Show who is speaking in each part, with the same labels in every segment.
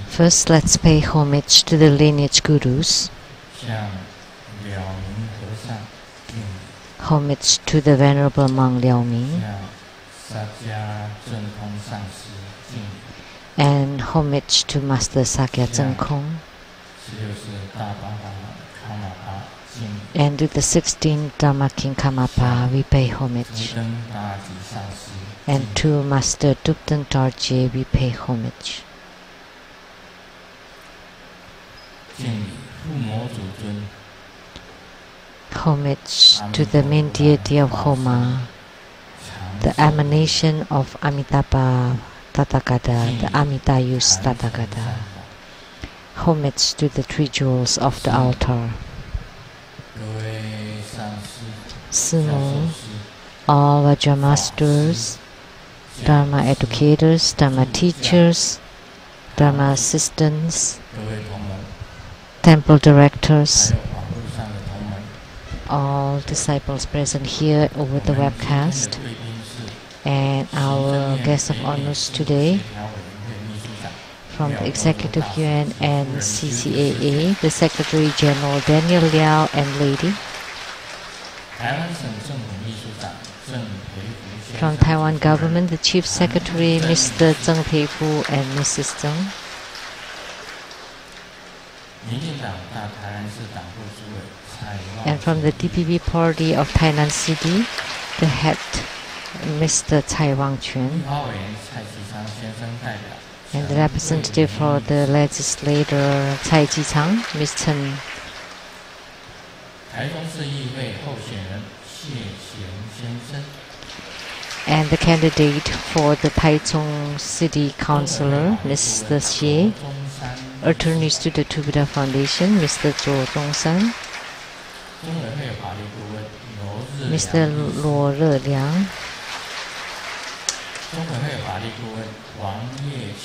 Speaker 1: First, let's pay homage to the lineage gurus. Homage to the Venerable Monk Liao Ming. And homage to Master Sakya Tsang Kong. And to the 16th Dharma King Karmapa, we pay homage. And to Master Dupten Tarje, we pay homage. Homage to the main deity of Homa, the emanation of Amitabha Tathagata, the Amitayus Tathagata. Homage to the three jewels of the altar. Sumo, all Vajra masters, Dharma educators, Dharma teachers, Dharma assistants, temple directors, all disciples present here over the webcast, and our guest of honors today from the Executive Yuan and CCAA, the Secretary General Daniel Liao and Lady. From Taiwan government, the Chief Secretary Mr. Tsang Pei-fu and Mrs. Tsang. And from the DPP party of Tainan City, the head Mr. Tsai Wang-chun. And the representative for the legislator Tsai Ji-chang, Ms. Chen. And the candidate for the Taichung City Councilor, Mr. Xie. Attorneys to the Tubida Foundation, Mr. Zhou Dongsan. Mr. Luo Reliang.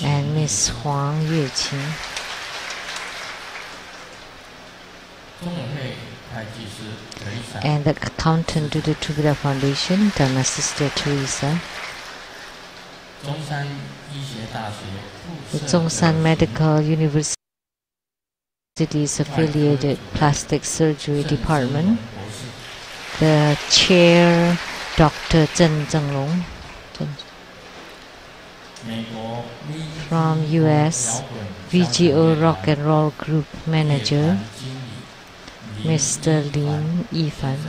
Speaker 1: And Ms. Huang Yueqing. And the accountant to the Tubida Foundation, Dharma Sister Teresa. The Zhongshan Medical University's affiliated plastic surgery department. The chair, Dr. Zhen Zhenglong. From US, VGO Rock and Roll Group Manager, Mr. Lin Yifan.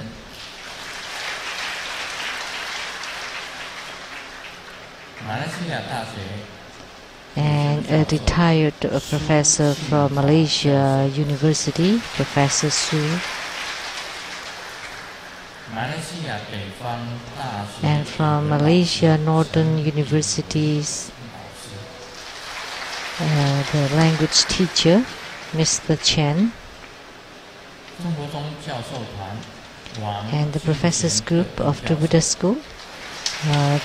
Speaker 1: And a retired professor from Malaysia University, Professor Su. And from Malaysia Northern Universities, the language teacher, Mr. Chen. And the professors group of the Buddha School,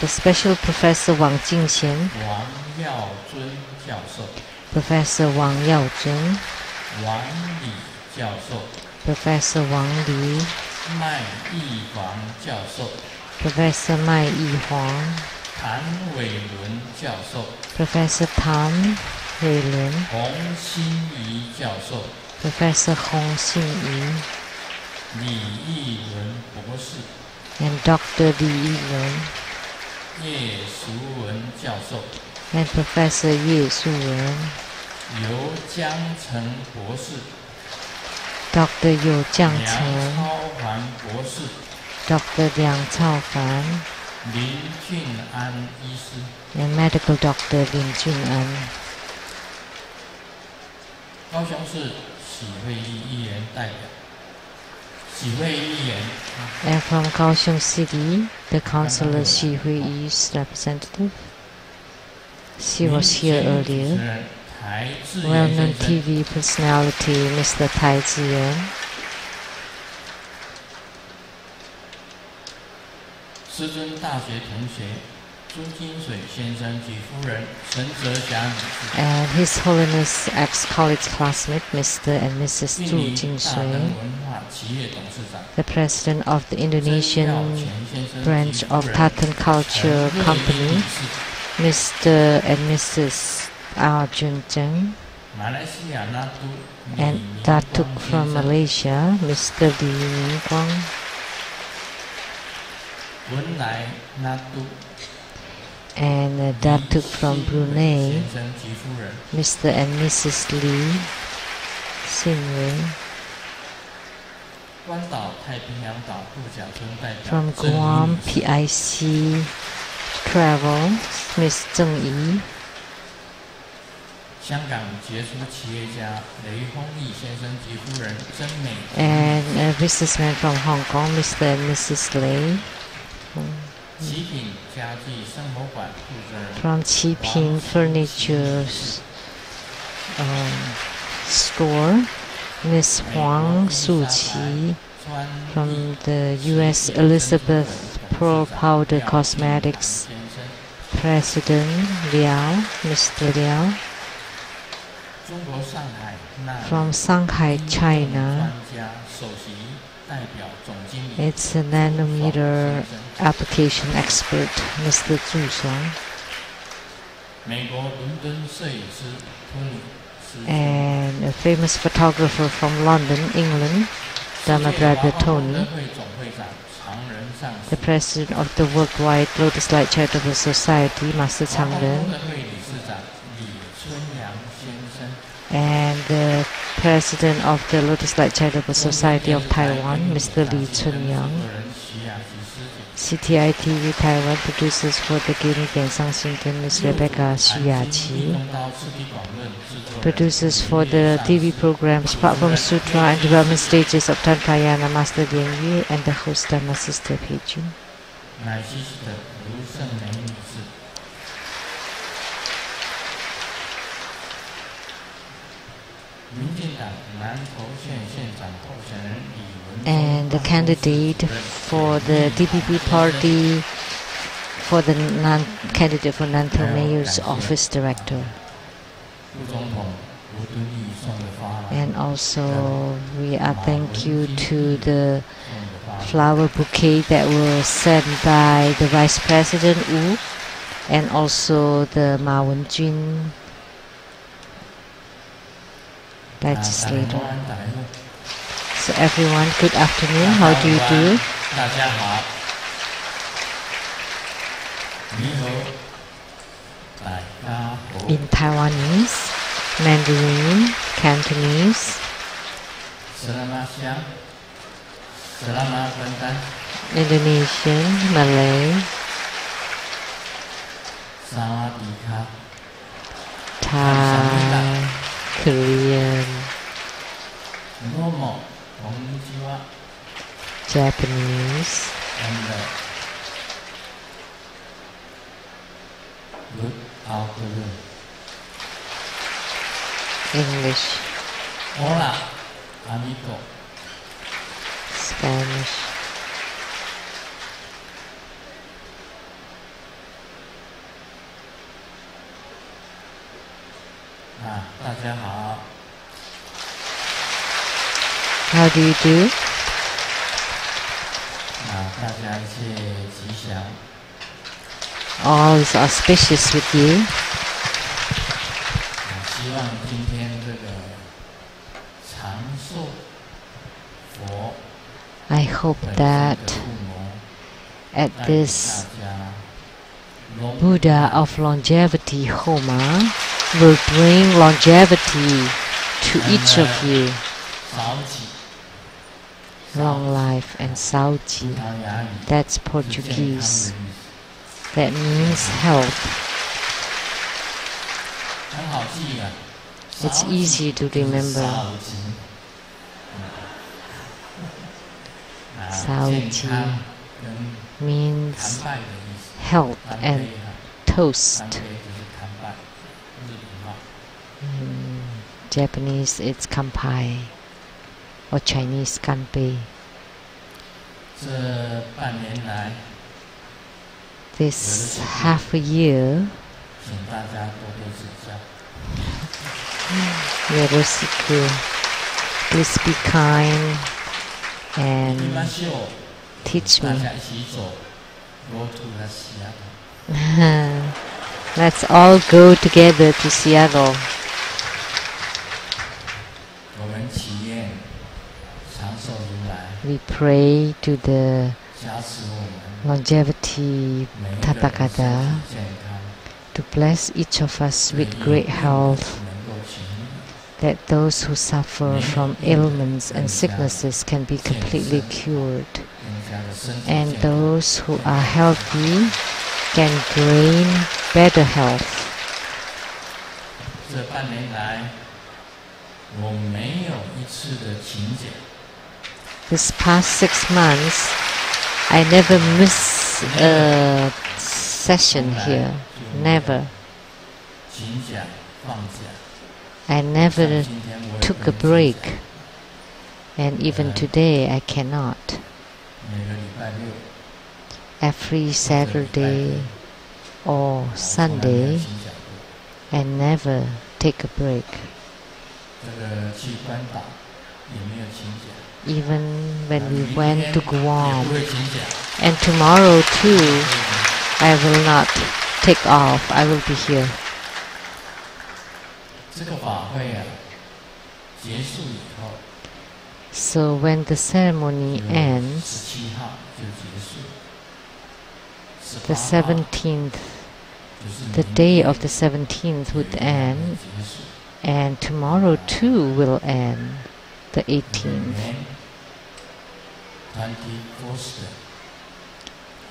Speaker 1: the special professor Wang Jingxian, Professor Wang Yaozun, Professor Wang Li, Professor Mai Yihuang, Professor Tan Weilun, Professor Hong Xinyi, and Dr. Li Yilun, and Professor Ye Su-wen, Dr. Yu Jiangcheng, Dr. Liang Caofan, and Medical Dr. Lin Jun'an. And from Kaohsiung City, the Councillor Xi Huiyi's representative. She was here earlier. Well-known TV personality, Mr. Tai Ziyuan. And His Holiness ex-college classmate, Mr. and Mrs. Zhu Jinshui, the President of the Indonesian branch of Tatan Culture Company, Mr. and Mrs. Arjun Tsang. And Datuk from Malaysia, Mr. Lee Kwang. And Datuk from Brunei, Mr. and Mrs. Lee Sinway. From Guam, PIC Travel, Ms. Tsang Yi. And a businessman from Hong Kong, Mr. and Mrs. Lei. From Qiping Furniture Store, Ms. Huang Suqi. From the U.S. Elizabeth Pearl Powder Cosmetics, President Liao, Mr. Liao. From Shanghai, China, it's a nanometer application expert, Mr. Zhu Song. And a famous photographer from London, England, Dharma brother Tony. The president of the Worldwide Lotus Light Charitable Society, Master Tsang. And the president of the Lotus Light Charitable Society of Taiwan, Mr. Li Chunyang. CTI TV Taiwan producers for the Guinea Gang Sangxington, Ms. Rebecca Xuyaqi. Producers for the TV programs Platform Sutra and Development Stages of Tantrayana, Master Liang Yue, and the host Dharma Sister Peijun. And the candidate for the DPP party, for the candidate for Nantou Mayor's Office Director. And also we are thank you to the flower bouquet that was sent by the Vice President Wu and also the Ma Wen-jun legislator. So everyone, good afternoon. How do you do? In Taiwanese, Mandarin, Cantonese, Indonesian, Malay, Thai, Korean, Japanese, English,
Speaker 2: Hola, amigo.
Speaker 1: Spanish. How do you do? All is auspicious with you. I hope that at this Buddha of longevity Homa will bring longevity to each of you. Long life and Sauji, that's Portuguese. That means health. It's easy to remember. Sauji means health and toast. Japanese it's kanpai or Chinese kanpei. This half a year, Yoroshiku, please be kind and teach me. Let's all go together to Seattle.
Speaker 2: 我们祈愿长寿如来
Speaker 1: We pray to the
Speaker 2: 加持我们
Speaker 1: longevity
Speaker 2: 每一个人身
Speaker 1: Tathagata
Speaker 2: 体健康，
Speaker 1: to bless each of us
Speaker 2: 对
Speaker 1: with great
Speaker 2: 疫
Speaker 1: health,
Speaker 2: 能够痊愈，
Speaker 1: that those who suffer from ailments and sicknesses can be completely cured,
Speaker 2: 更加的身体
Speaker 1: and
Speaker 2: 健康。
Speaker 1: those who are healthy can gain better health.
Speaker 2: 这半年来，我没有一次的勤俭，
Speaker 1: This past 6 months, I never miss a session here. Never.
Speaker 2: 勤假放假。
Speaker 1: I
Speaker 2: 像
Speaker 1: never
Speaker 2: 今天我也
Speaker 1: took
Speaker 2: 不
Speaker 1: a
Speaker 2: 能
Speaker 1: break,
Speaker 2: 请假
Speaker 1: and even today I cannot.
Speaker 2: 每个礼拜六
Speaker 1: Every Saturday or
Speaker 2: 我从来没有
Speaker 1: Sunday,
Speaker 2: 请假过。
Speaker 1: I never take a break.
Speaker 2: 这个去关岛也没有请假。
Speaker 1: Even when we
Speaker 2: 明
Speaker 1: went
Speaker 2: 天
Speaker 1: to
Speaker 2: 也
Speaker 1: Guam,
Speaker 2: 不会请假。
Speaker 1: and tomorrow too, I will not take off. I will be here.
Speaker 2: 这个法会啊，结束以后，
Speaker 1: So when the ceremony ends,
Speaker 2: 17号就结束。
Speaker 1: the
Speaker 2: 18号
Speaker 1: 17th,
Speaker 2: 就是
Speaker 1: the
Speaker 2: 明
Speaker 1: day
Speaker 2: 天
Speaker 1: of the 17th
Speaker 2: 也
Speaker 1: would
Speaker 2: 一样会
Speaker 1: end,
Speaker 2: 结束。
Speaker 1: and tomorrow too will end, the 18th.
Speaker 2: Then 21st,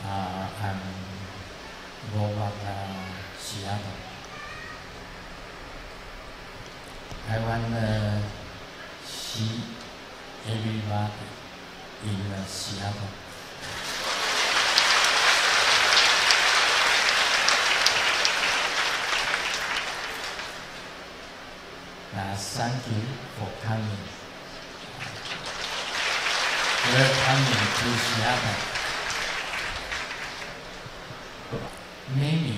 Speaker 2: I'm go back Seattle. I want to see everybody in Seattle. Thank you for coming. We're coming to Seattle. Maybe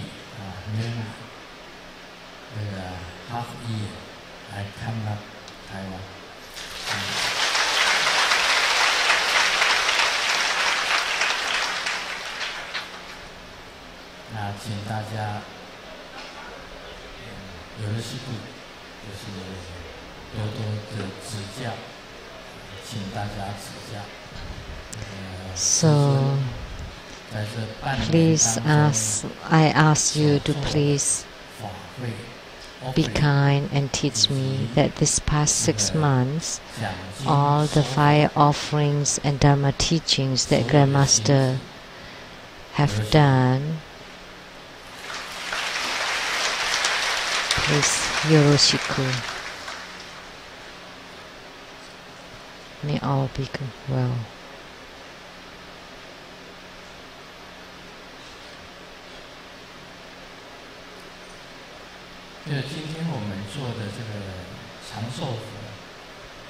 Speaker 2: half year I come back Taiwan. 那请大家有的是不，就是多多的指教，请大家指教。
Speaker 1: So
Speaker 2: 在这半年
Speaker 1: please
Speaker 2: 当
Speaker 1: ask,
Speaker 2: 中，
Speaker 1: I ask you to
Speaker 2: 所做的
Speaker 1: please
Speaker 2: 法会
Speaker 1: be
Speaker 2: offering
Speaker 1: kind and teach me that this past 6 months,
Speaker 2: 奖金
Speaker 1: all the
Speaker 2: 收获
Speaker 1: fire offerings and Dharma teachings that Grandmaster have done, please yoroshiku. May all be well.
Speaker 2: 今天我们做的这个长寿佛，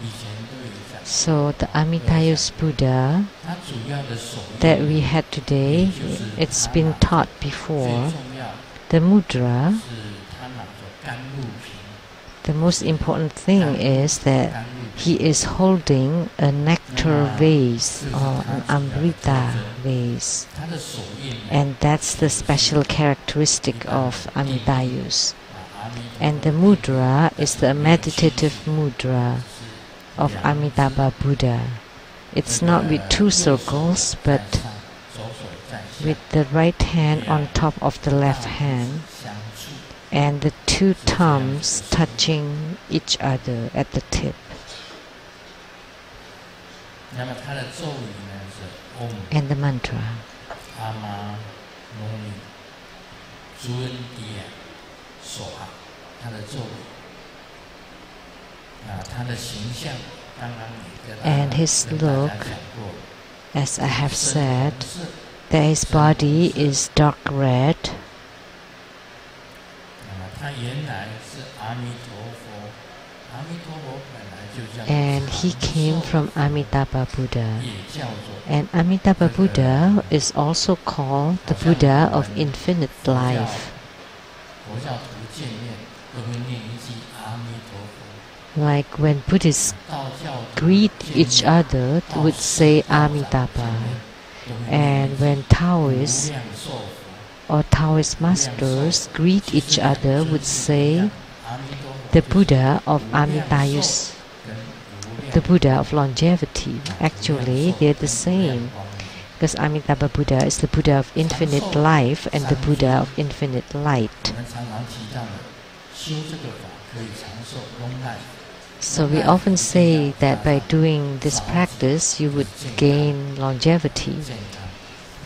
Speaker 2: 以前都有讲，
Speaker 1: So the Amitayus Buddha
Speaker 2: 它主要的手艺
Speaker 1: that we had today, it's been taught
Speaker 2: 最
Speaker 1: before.
Speaker 2: 重要
Speaker 1: The mudra,
Speaker 2: 是它拿着甘露瓶，
Speaker 1: the most important thing is that
Speaker 2: 甘露瓶
Speaker 1: he is holding a nectar vase or an amrita vase,
Speaker 2: 它的手印呢，
Speaker 1: and that's the special characteristic of Amitayus.
Speaker 2: 阿弥陀
Speaker 1: And the mudra is the meditative mudra of Amitabha Buddha. It's not with 2 circles, but
Speaker 2: 在上左手在下
Speaker 1: with the right hand on top of the left hand,
Speaker 2: 相触，
Speaker 1: and the 2 thumbs touching each other at the tip.
Speaker 2: 那么它的咒语呢是 Om
Speaker 1: And the mantra.
Speaker 2: 阿妈摩尼尊迪所哈，它的咒语。他的形象，刚刚你跟
Speaker 1: And his
Speaker 2: 跟大
Speaker 1: look,
Speaker 2: 家讲过，
Speaker 1: as I have
Speaker 2: 是
Speaker 1: said,
Speaker 2: 红色
Speaker 1: that his body is dark red,
Speaker 2: 他原来是阿弥陀佛，阿弥陀佛本来就叫
Speaker 1: and he came from Amitabha Buddha.
Speaker 2: 也叫做
Speaker 1: And Amitabha Buddha is also called the Buddha of infinite life.
Speaker 2: 佛教徒见面都会念一句阿弥陀佛，
Speaker 1: Like when Buddhists
Speaker 2: 道教徒
Speaker 1: greet
Speaker 2: 见面
Speaker 1: each other, they would say
Speaker 2: 道长见
Speaker 1: Amitabha.
Speaker 2: 面都会念
Speaker 1: And when
Speaker 2: 无
Speaker 1: Taoists
Speaker 2: 量寿佛，
Speaker 1: or Taoist masters greet each other would say, the Buddha of Amitayus, the Buddha of longevity. Actually, they're the same, because Amitabha Buddha is the Buddha of infinite life and the Buddha of infinite light. So we often say that by doing this practice you would gain longevity,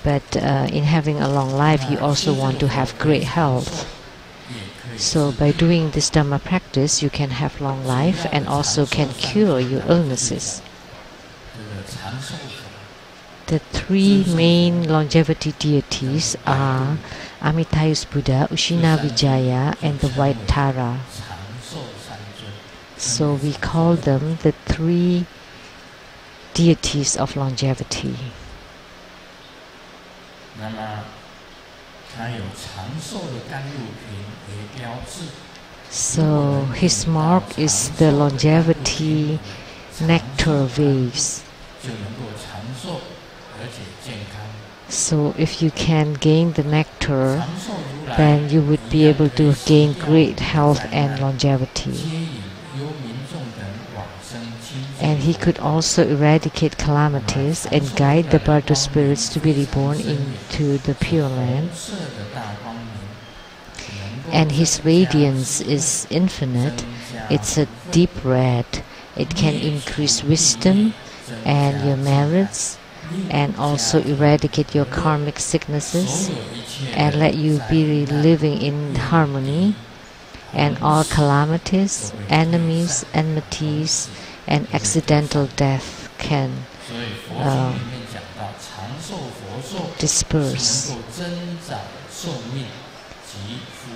Speaker 1: but in having a long life you also want to have great health. So by doing this Dharma practice you can have long life and also can cure your illnesses. The three main longevity deities are Amitayus Buddha, Ushina Vijaya, and the White Tara. So we call them the three deities of longevity. So his mark is the longevity nectar waves. So if you can gain the nectar, then you would be able to gain great health and longevity. And he could also eradicate calamities and guide the Bardo spirits to be reborn into the Pure Land. And his radiance is infinite. It's a deep red. It can increase wisdom and your merits, and also eradicate your karmic sicknesses and let you be living in harmony, and all calamities, enemies, enmities, and accidental death can disperse.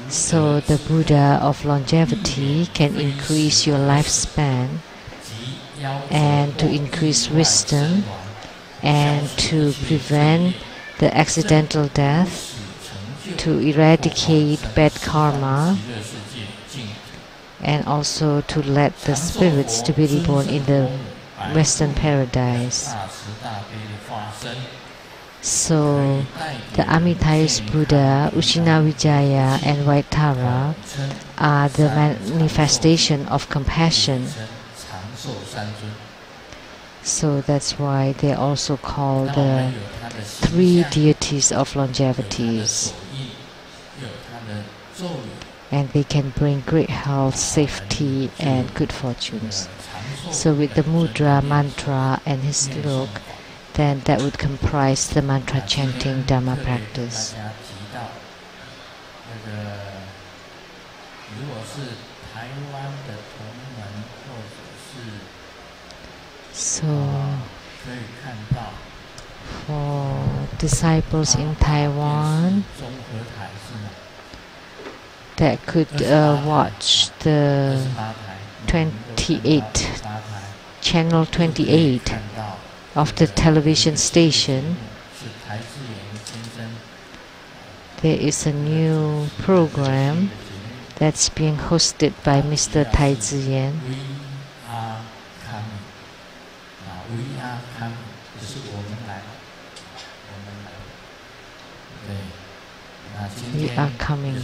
Speaker 1: So the Buddha of longevity can increase your lifespan and to increase wisdom and to prevent the accidental death, to eradicate bad karma, and also to let the spirits to be reborn in the Western paradise. So the Amitayus Buddha, Ushina Vijaya, and White Tara are the manifestation of compassion. So that's why they are also called the three deities of longevities. And they can bring great health, safety, and good fortunes. So with the mudra, mantra, and his look, then that would comprise the mantra chanting Dharma practice. So for disciples in Taiwan that could watch the channel 28 of the television station, there is a new program that's being hosted by Mr. Tai Ziyan. We are coming.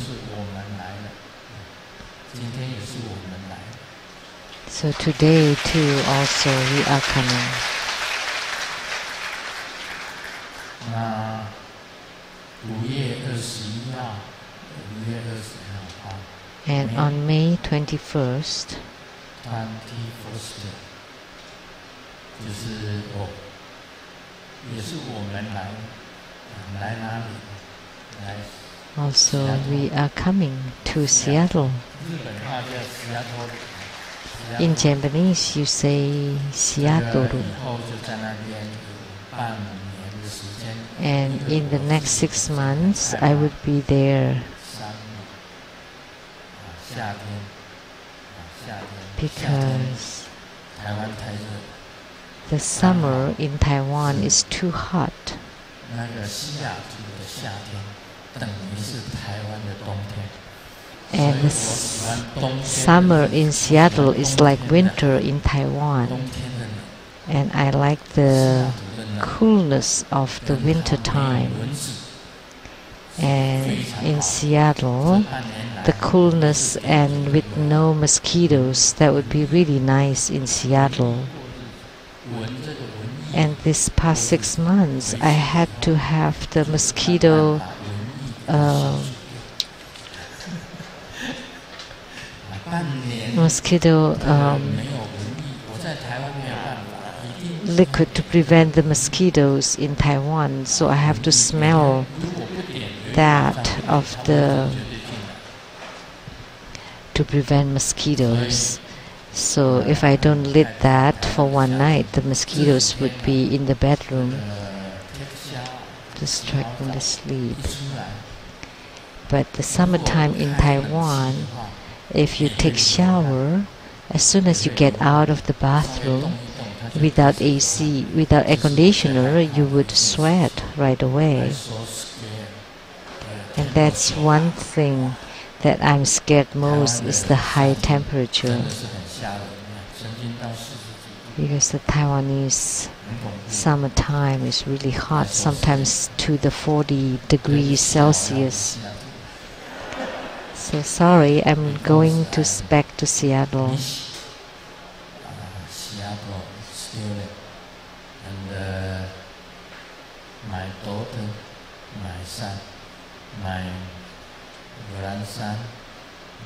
Speaker 1: So today too also we are coming. And on May 21st, also we are coming to Seattle. In Japanese you say Seattle. And in the next 6 months I would be there, because the summer in Taiwan is too hot. And the summer in Seattle is like winter in Taiwan. And I like the coolness of the winter time. And in Seattle, the coolness and with no mosquitoes, that would be really nice in Seattle. And this past 6 months, I had to have the mosquito liquid to prevent the mosquitoes in Taiwan. So I have to smell that to prevent mosquitoes. So if I don't lit that for one night, the mosquitoes would be in the bedroom, distracting the sleep. But the summertime in Taiwan, if you take shower, as soon as you get out of the bathroom, without AC, without air conditioner, you would sweat right away. And that's one thing that I'm scared most, is the high temperature. Because the Taiwanese summertime is really hot, sometimes to the 40 degrees Celsius. So sorry, I'm going back to Seattle.
Speaker 2: And my daughter, my son, my grandson,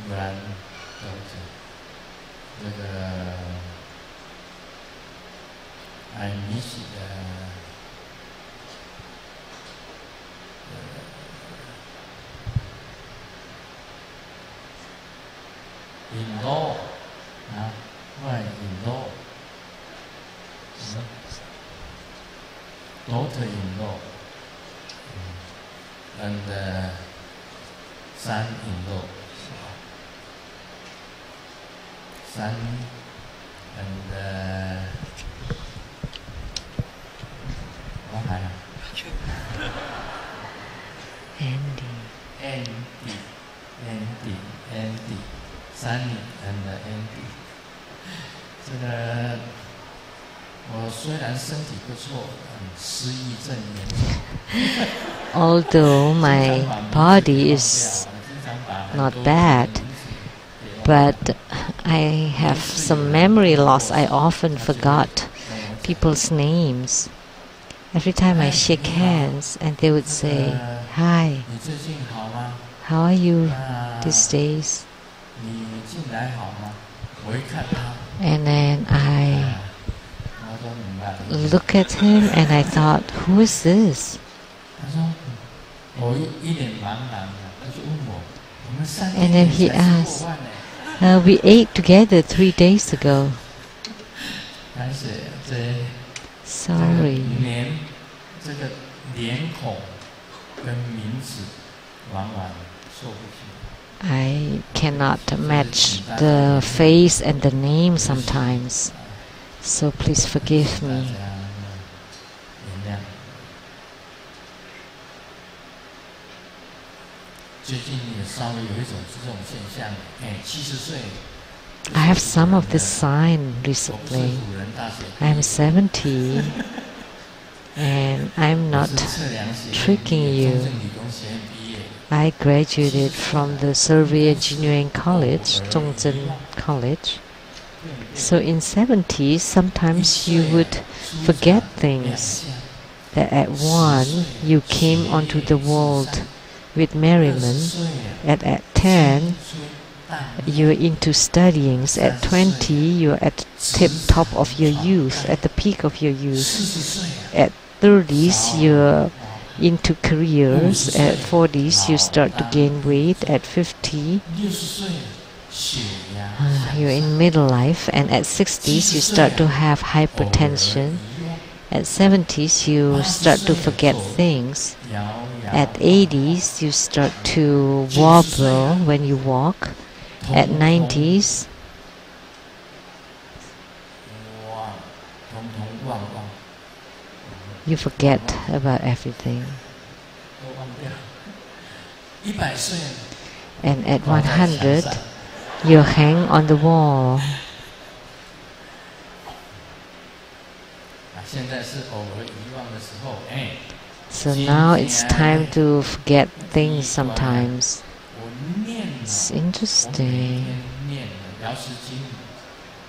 Speaker 2: granddaughter. I miss in-law, my in-law, daughter-in-law, and son-in-law, son and Andy, Sunny and Andy. 这个我虽然身体不错，失忆症严重。
Speaker 1: Although my body is not bad, but I have some memory loss. I often forgot people's names. Every time I shake hands, and they would say, "Hi, how are you these days?" And then I look at him and I thought, who is this? And then he asked, we ate together 3 days ago. Sorry. I cannot match the face and the name sometimes, so please forgive me. I have some of this sign recently. I am 70 and I'm not tricking you. I graduated from the Survey Engineering College, Dzogchen College. So in 70s, sometimes you would forget things. That at 1, you came onto the world with merriment, and at 10, you're into studying. At 20, you're at the top of your youth, at the peak of your youth. At 30s, you're into careers. At 40s, you start to gain weight. At 50, you're in middle life. And at 60s, you start to have hypertension. At 70s, you start to forget things. At 80s, you start to wobble when you walk. At 90s, you forget about everything. And at 100, you hang on the wall. So now it's time to forget things sometimes. It's interesting.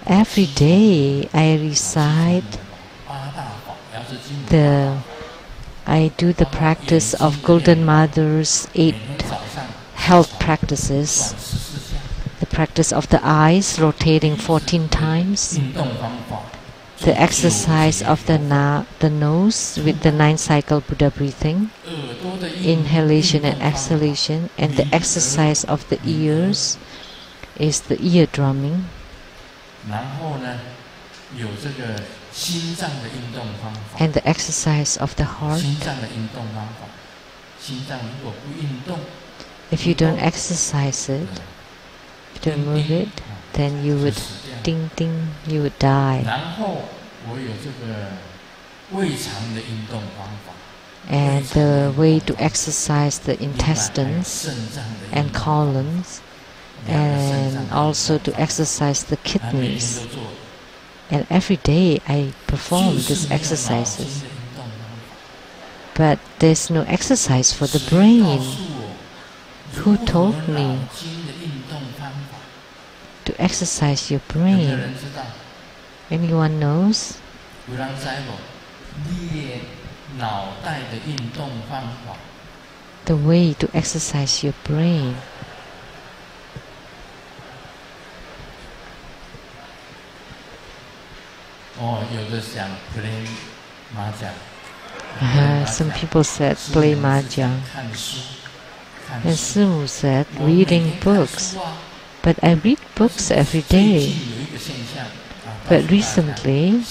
Speaker 1: Every day I recite I do the practice of Golden Mother's 8 health practices. The practice of the eyes rotating 14 times. The exercise of the nose with the 9-cycle Buddha breathing, inhalation and exhalation, and the exercise of the ears is the ear drumming. And the exercise of the heart. If you don't exercise it, if you don't move it, then you would ding ding, you would die. And the way to exercise the intestines and colons, and also to exercise the kidneys. And every day I perform these exercises. But there's no exercise for the brain. Who told me to exercise your brain? Anyone knows? The way to exercise your brain. Some people said play mahjong. And Simu said reading books. But I read books every day. But recently,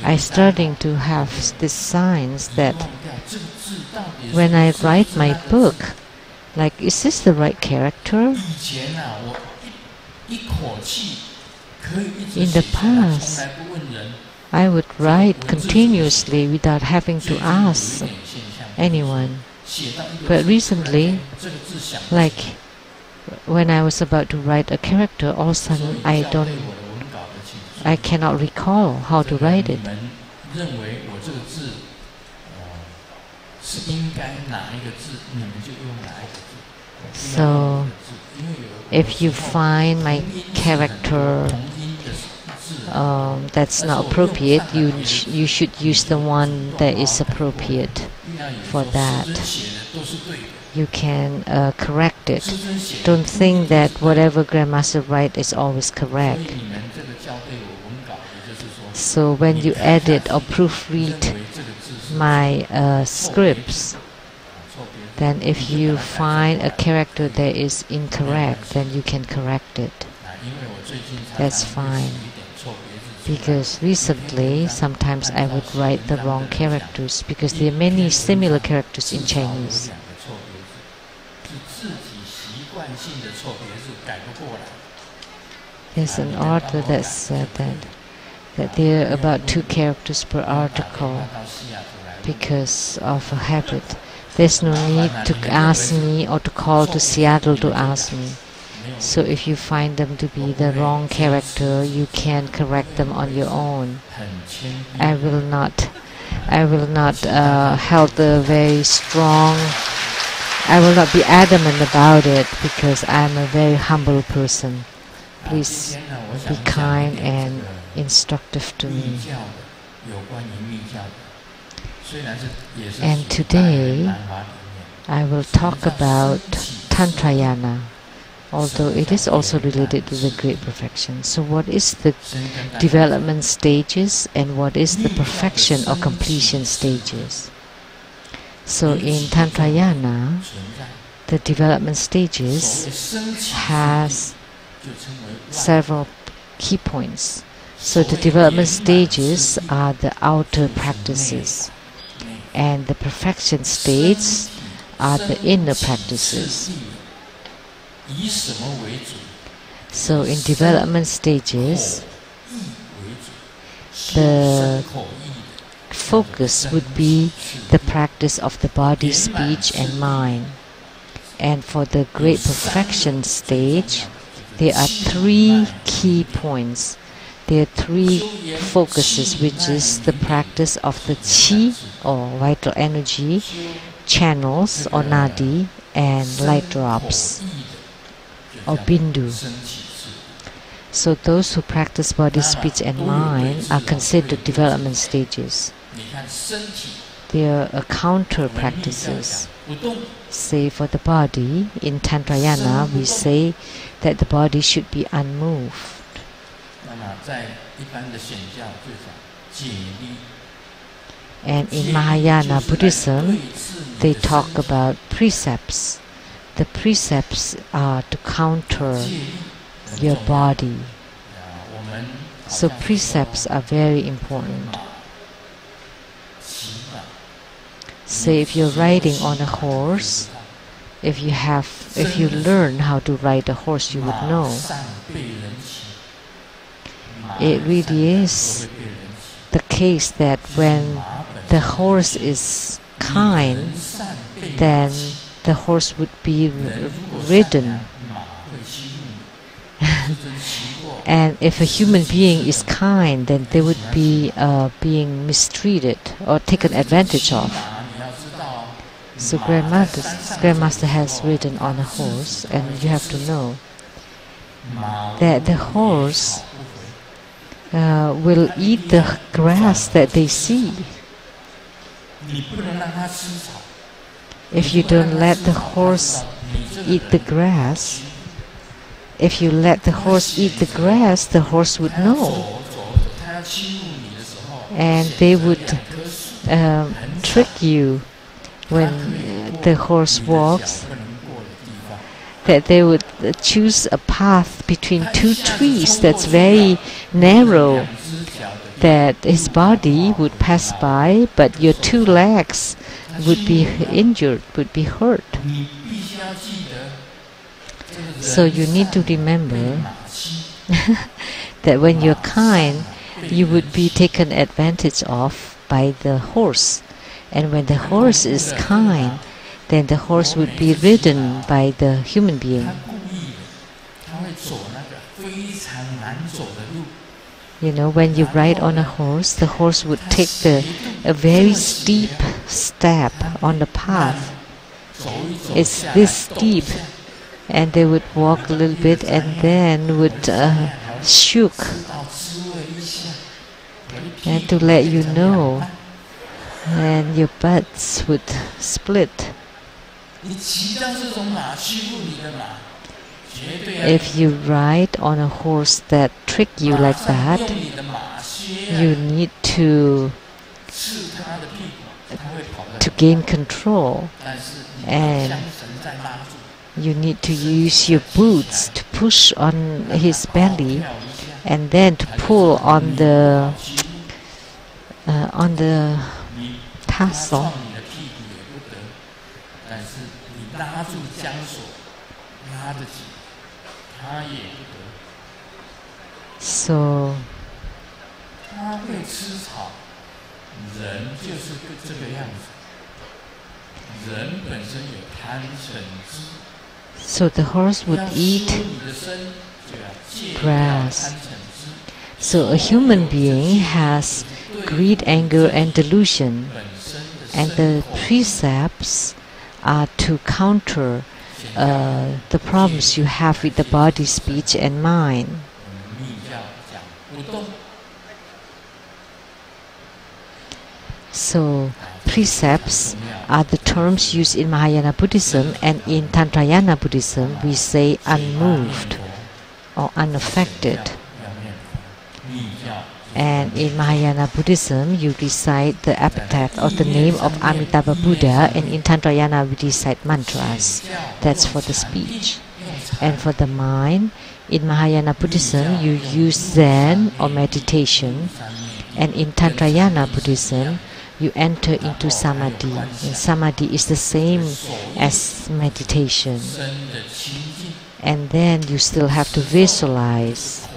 Speaker 1: I starting to have these signs that when I write my book, like, is this the right character? In the past, I would write continuously without having to ask anyone. But recently, like when I was about to write a character, all of a sudden I cannot recall how to write it. So, if you find my character that's not appropriate, you should use the one that is appropriate for that. You can correct it. Don't think that whatever Grandmaster writes is always correct. So when you edit or proofread my scripts, then if you find a character that is incorrect, then you can correct it. That's fine. Because recently, sometimes I would write the wrong characters because there are many similar characters in Chinese. There's an author that said that there are about 2 characters per article because of a habit. There's no need to ask me or to call to Seattle to ask me. So if you find them to be the wrong character, you can correct them on your own. I will not hold a very strong. I will not be adamant about it because I'm a very humble person. Please be kind and instructive to me. And today I will talk about Tantrayana, although it is also related to the Great Perfection. So what is the development stages and what is the perfection or completion stages? So in Tantrayana, the development stages has several key points. So the development stages are the outer practices, and the perfection stages are the inner practices. So in development stages, the focus would be the practice of the body, speech and mind. And for the great perfection stage, there are 3 key points. there are three focuses, which is the practice of the qi, or vital energy, channels, or nadi, and light drops, or bindu. So those who practice body, speech, and mind are considered development stages. There are counter practices. Say for the body, in Tantrayana we say that the body should be unmoved. And in Mahayana Buddhism, they talk about precepts. The precepts are to counter your body. So precepts are very important. Say if you're riding on a horse, if you learn how to ride a horse, you would know. It really is the case that when the horse is kind, then the horse would be ridden. And if a human being is kind, then they would be being mistreated or taken advantage of. So Grandmaster has ridden on a horse, and you have to know that the horse will eat the grass that they see. If you don't let the horse eat the grass, if you let the horse eat the grass, the horse would know. And they would trick you when the horse walks, that they would choose a path between two trees that's very narrow, that his body would pass by, but your two legs would be injured, would be hurt. So you need to remember that when you're kind, you would be taken advantage of by the horse. And when the horse is kind, then the horse would be ridden by the human being. You know, when you ride on a horse, the horse would take a very steep step on the path. It's this steep, and they would walk a little bit and then would shook, and to let you know, and your butts would split. If you ride on a horse that trick you like that, you need to gain control, and you need to use your boots to push on his belly, and then to pull on the tassel. So the horse would eat grass. So a human being has greed, anger, and delusion, and the precepts are to counter the problems you have with the body, speech, and mind. So precepts are the terms used in Mahayana Buddhism, and in Tantrayana Buddhism we say unmoved or unaffected. And in Mahayana Buddhism you recite the epithet or the name of Amitabha Buddha, and in Tantrayana we recite mantras. That's for the speech. And for the mind, in Mahayana Buddhism you use Zen or meditation, and in Tantrayana Buddhism you enter into samadhi, and samadhi is the same as meditation. And then you still have to visualize.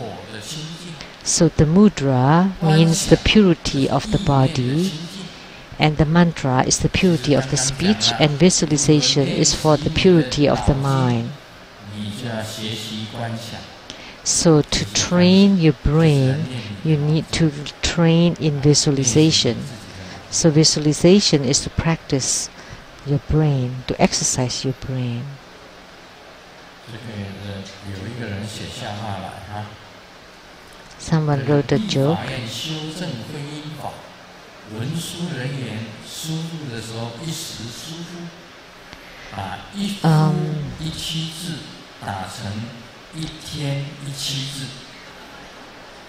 Speaker 1: So the mudra means the purity of the body, and the mantra is the purity of the speech, and visualization is for the purity of the mind. So to train your brain, you need to train in visualization. So visualization is to practice your brain, to exercise your brain. Someone wrote a joke.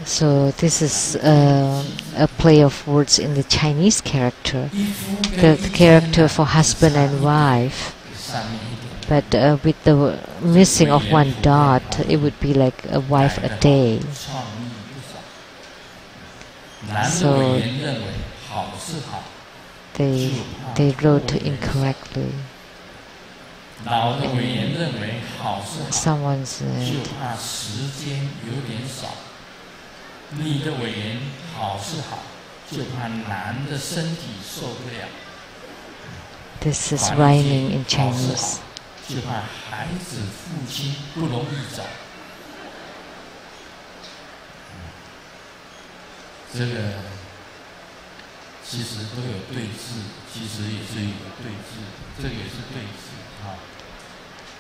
Speaker 1: So this is a play of words in the Chinese character, the character for husband and wife. But with the missing of one dot, it would be like a wife a day. So they wrote incorrectly. And someone said, this is rhyming in Chinese.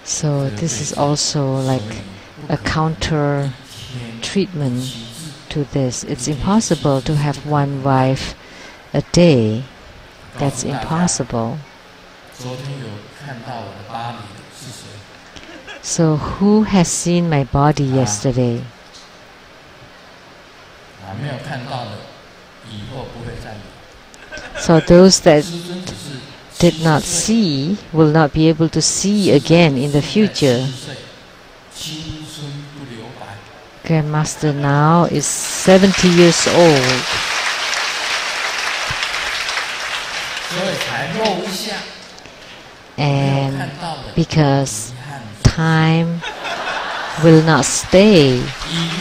Speaker 1: So this is also like a counter treatment to this. It's impossible to have one wife a day. That's impossible. So who has seen my body yesterday? So those that did not see will not be able to see again in the future. Grandmaster now is 70 years old. And because time will not stay,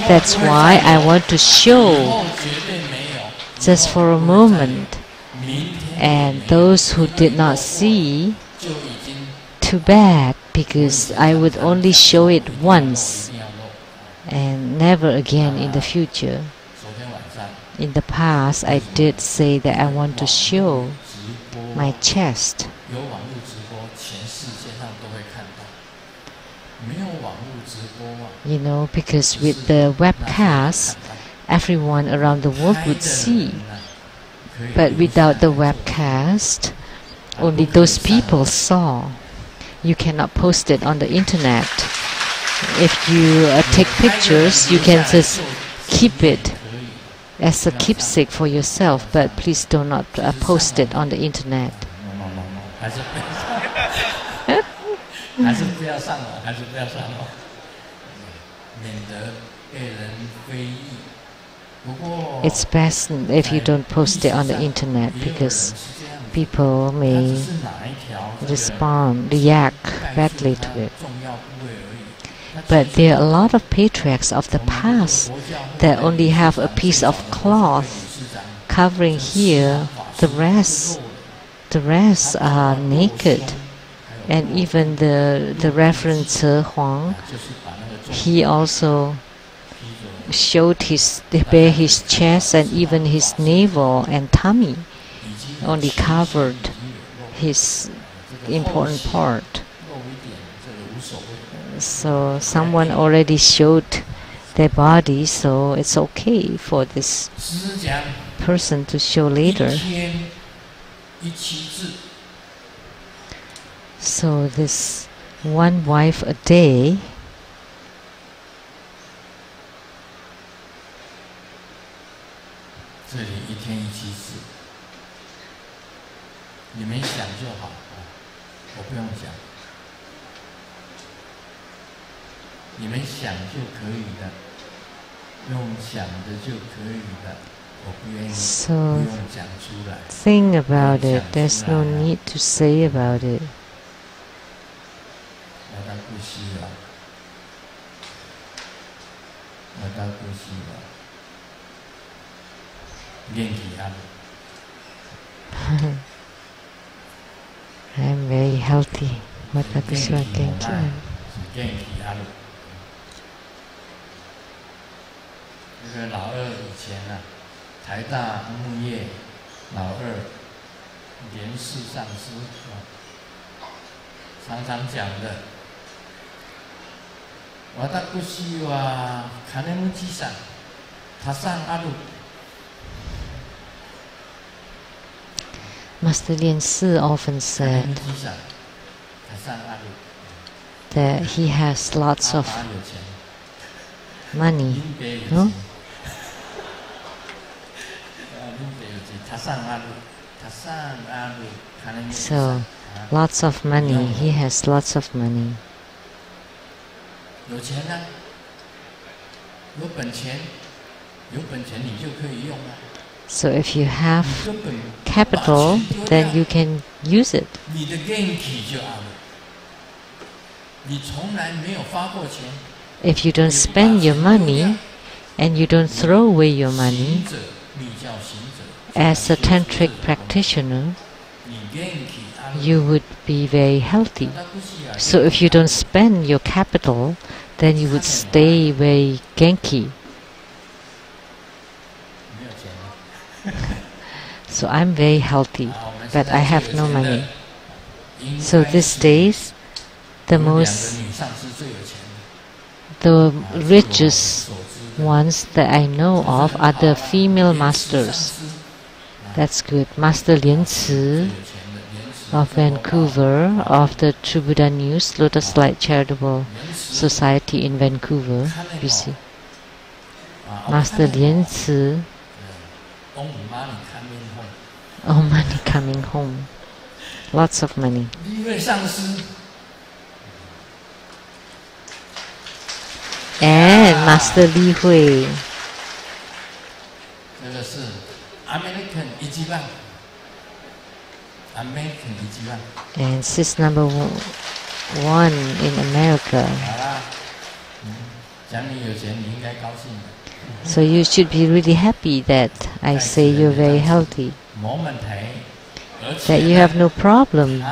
Speaker 1: that's why I want to show just for a moment. And those who did not see, too bad, because I would only show it once and never again in the future. In the past, I did say that I want to show my chest. You know, because with the webcast, everyone around the world would see. But without the webcast, only those people saw. You cannot post it on the internet. If you take pictures, you can just keep it as a keepsake for yourself, but please do not post it on the internet. It's best if you don't post it on the internet, because people may react badly to it. But there are a lot of patriarchs of the past that only have a piece of cloth covering here. The rest are naked. And even the Reverend Tse Huang, he also showed bare his chest and even his navel and tummy, only covered his important part. So someone already showed their body, so it's okay for this person to show later. So this one wife a day, so think about it. There's no need to say about it. I'm very healthy. Watakushi wa genki aru.
Speaker 2: 这个老二以前啊，台大木业老二连氏上师常常讲的，私は金持ちさん、たくさんある。
Speaker 1: Master Lian Si often said that he has lots of money. No? So, lots of money. He has lots of money. So if you have capital, then you can use it. If you don't spend your money and you don't throw away your money, as a tantric practitioner, you would be very healthy. So if you don't spend your capital, then you would stay very genki. So I'm very healthy, but I have no money. So these days, the richest ones that I know of are the female masters. That's good. Master Lian Si of Vancouver, of the True Buddha News, Lotus Light Charitable Society in Vancouver, BC. Master Lian Si. Oh, money coming home. Lots of money. And Master Li Hui. And sis number one in America. So you should be really happy that I say you're very healthy. That you have no problem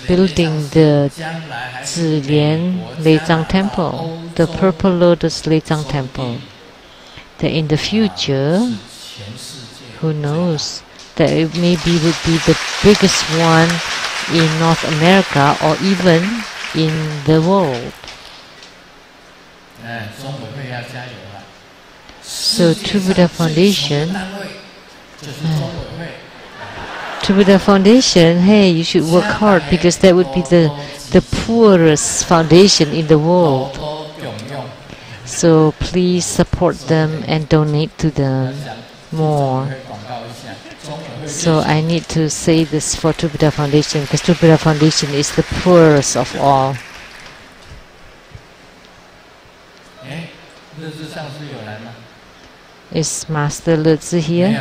Speaker 1: building the Zilian Leizang Temple, the Purple Lotus Leizang Temple. That in the future, who knows, that it maybe would be the biggest one in North America or even in the world. So True Buddha Foundation, hey, you should work hard because that would be the poorest foundation in the world. So please support them and donate to them more. So I need to say this for True Buddha Foundation because True Buddha Foundation is the poorest of all. Is Master Lezi here?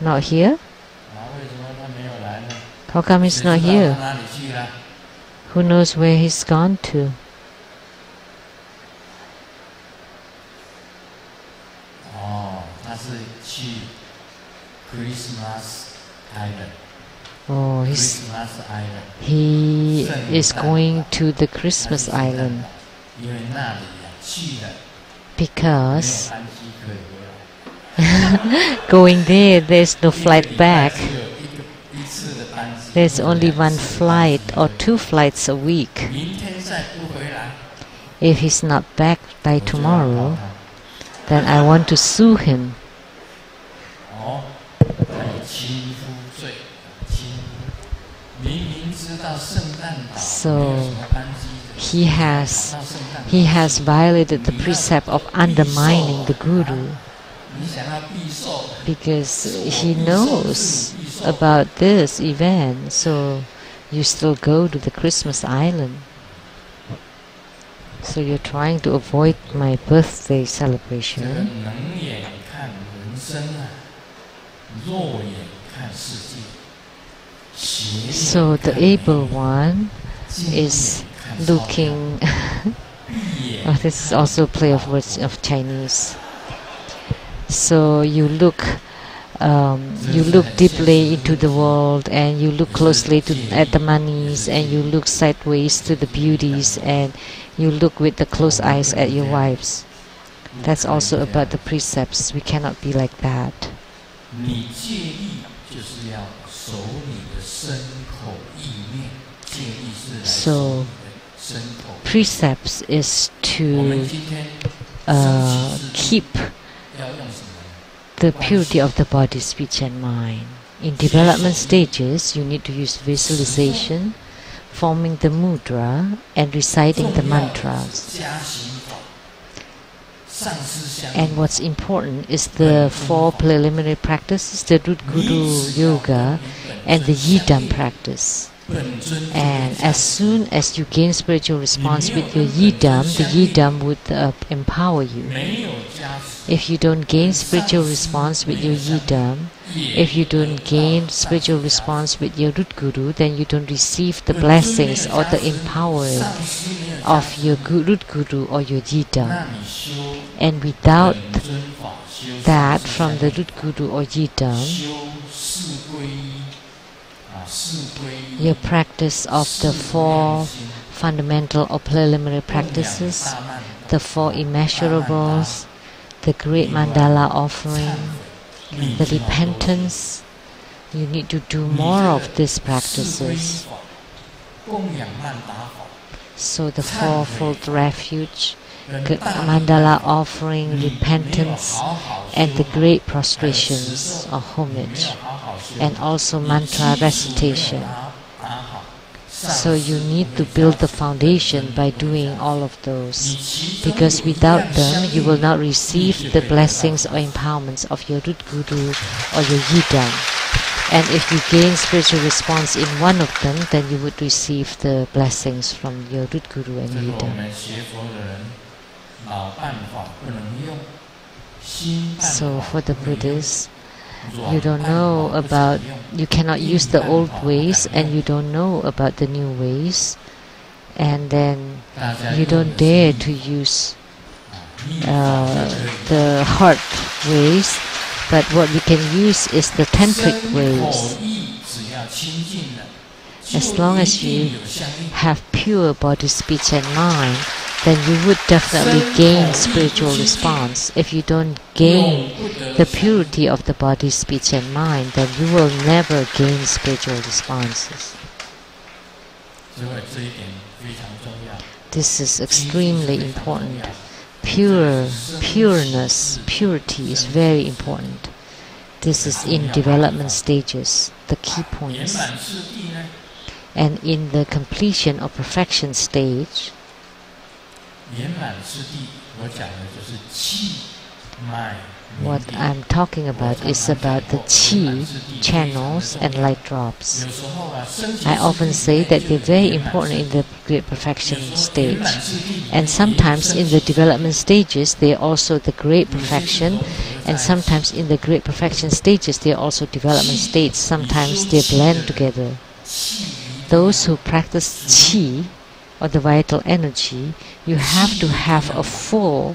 Speaker 1: Not here? How come he's not here? Who knows where he's gone to? Oh, he is going to the Christmas Island because going there's no flight back. There's only one flight or two flights a week. If he's not back by tomorrow, then I want to sue him. So he has violated the precept of undermining the Guru because he knows about this event. So you still go to the Christmas Island. So you're trying to avoid my birthday celebration. So the able one is looking oh, this is also a play of words of Chinese. So you look deeply into the world, and you look closely at the monies, and you look sideways to the beauties, and you look with the closed eyes at your wives. That's also about the precepts. We cannot be like that. So, precepts is to keep the purity of the body, speech and mind. In development stages, you need to use visualization, forming the mudra and reciting the mantras. And what's important is the 4 preliminary practices, the Root Guru Yoga and the Yidam practice. And as soon as you gain spiritual response with your Yidam, the Yidam would empower you. If you don't gain spiritual response with your Yidam, if you don't gain spiritual response with your Root Guru, then you don't receive the blessings or the empowering of your Root Guru or your Yidam. And without that from the Root Guru or Yidam, your practice of the 4 fundamental or preliminary practices, the 4 immeasurables, the great mandala offering, the repentance, you need to do more of these practices. So the 4-fold refuge, mandala offering, repentance, and the great prostrations or homage, and also mantra recitation. So you need to build the foundation by doing all of those, because without them you will not receive the blessings or empowerments of your Root Guru or your Yidam. And if you gain spiritual response in one of them, then you would receive the blessings from your Root Guru and Yidam. So for the Buddhists, you don't know about, you cannot use the old ways, and you don't know about the new ways, and then you don't dare to use the hard ways, but what we can use is the tantric ways. As long as you have pure body, speech and mind, then you would definitely gain spiritual response. If you don't gain the purity of the body, speech and mind, then you will never gain spiritual responses. This is extremely important. Pureness, purity is very important. This is in development stages, the key points. And in the completion or perfection stage, what I'm talking about is about the qi channels and light drops. I often say that they're very important in the great perfection stage, and sometimes in the development stages they're also the great perfection, and sometimes in the great perfection stages they're also development states. Sometimes they blend together. Those who practice qi or the vital energy, you have to have a full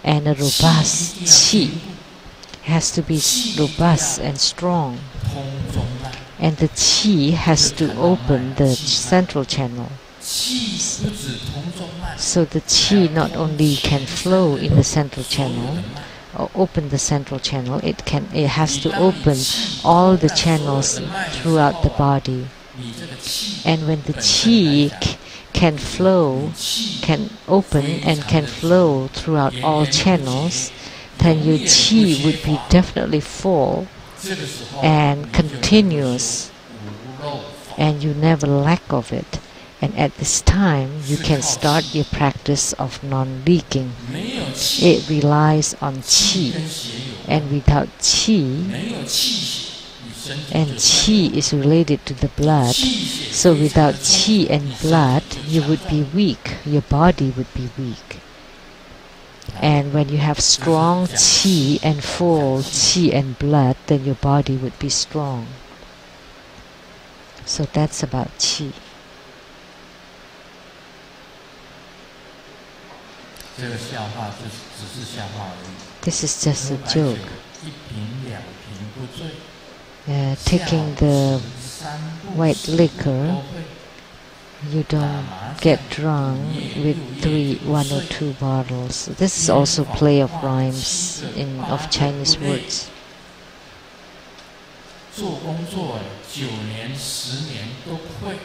Speaker 1: and a robust qi. It has to be robust and strong, and the qi has to open the central channel. So the qi not only can flow in the central channel or open the central channel, it has to open all the channels throughout the body. And when the qi can flow, can open and can flow throughout all channels, then your qi would be definitely full and continuous, and you never lack of it. And at this time, you can start your practice of non-leaking. It relies on qi, and without qi, and qi is related to the blood, so without qi and blood, you would be weak, your body would be weak. And when you have strong qi and full qi and blood, then your body would be strong. So that's about qi. This is just a joke. Taking the white liquor you don't get drunk with 1 or 2 bottles. This is also play of rhymes of Chinese words.
Speaker 2: 做工作9年10年都不会，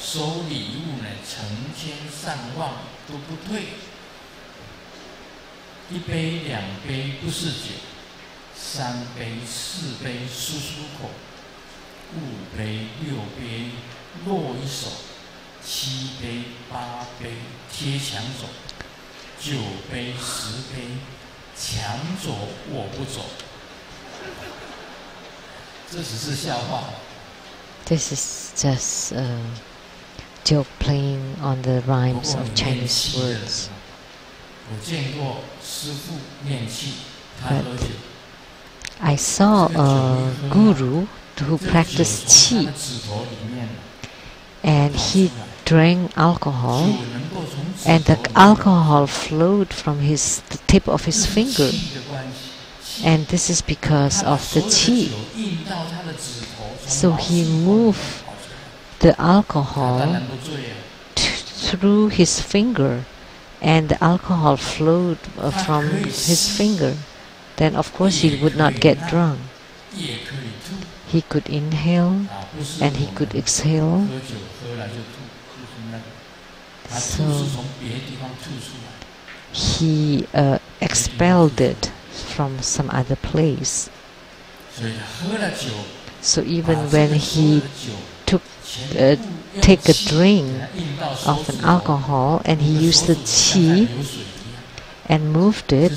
Speaker 2: 收礼物呢成千上万都不退。1杯2杯不是酒，3杯4杯漱漱口，5杯6杯落一手，7杯8杯贴墙走，9杯10杯墙走我不走。这只是笑话。
Speaker 1: This is just a joke playing on the rhymes of Chinese words.
Speaker 2: 我见过师父念气，他喝酒。
Speaker 1: I saw a guru who practiced qi, and he drank alcohol, and the alcohol flowed from the tip of his finger, and this is because of the qi. So he moved the alcohol through his finger, and the alcohol flowed from his finger. Then of course he would not get drunk. He could inhale and he could exhale. So he expelled it from some other place. So even when he take a drink of an alcohol and he used the qi and moved it,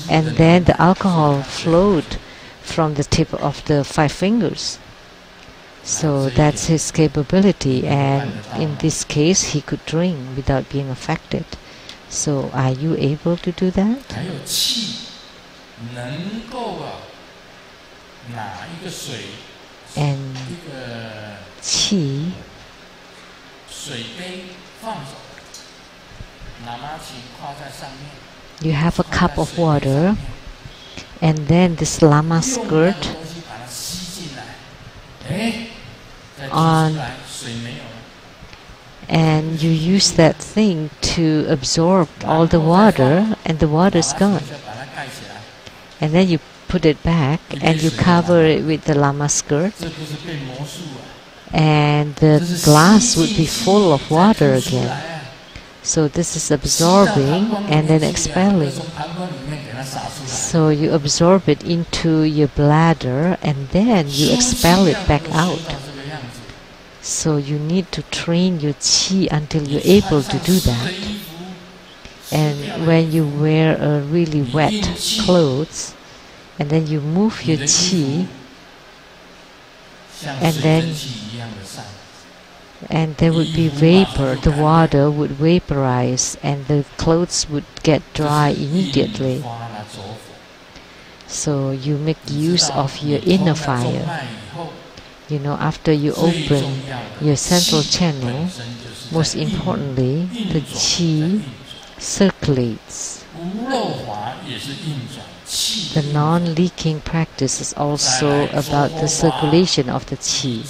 Speaker 1: and then the alcohol flowed from the tip of the 5 fingers. So that's his capability, and in this case he could drink without being affected. So are you able to do that? And qi, you have a cup of water, and then this lama skirt on, and you use that thing to absorb all the water, and the water is gone. And then you put it back and you cover it with the lama skirt, and the glass would be full of water again. So this is absorbing and then expelling. So you absorb it into your bladder and then you expel it back out. So you need to train your qi until you're able to do that. And when you wear a really wet clothes, and then you move your qi, and there would be vapor, the water would vaporize and the clothes would get dry immediately. So you make use of your inner fire. You know, after you open your central channel, most importantly, the qi circulates. The non-leaking practice is also about the circulation of the qi.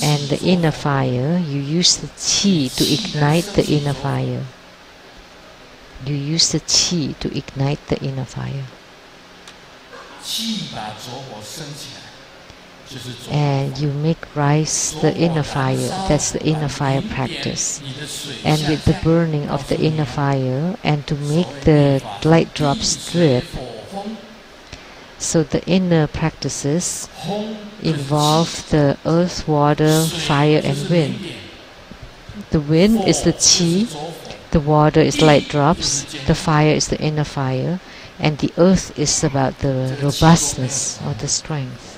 Speaker 1: And the inner fire, you use the qi to ignite the inner fire. You use the qi to ignite the inner fire. And you make rise the inner fire. That's the inner fire practice. And with the burning of the inner fire, and to make the light drops drip, so the inner practices involve the earth, water, fire and wind. The wind is the qi, the water is light drops, the fire is the inner fire, and the earth is about the robustness or the strength.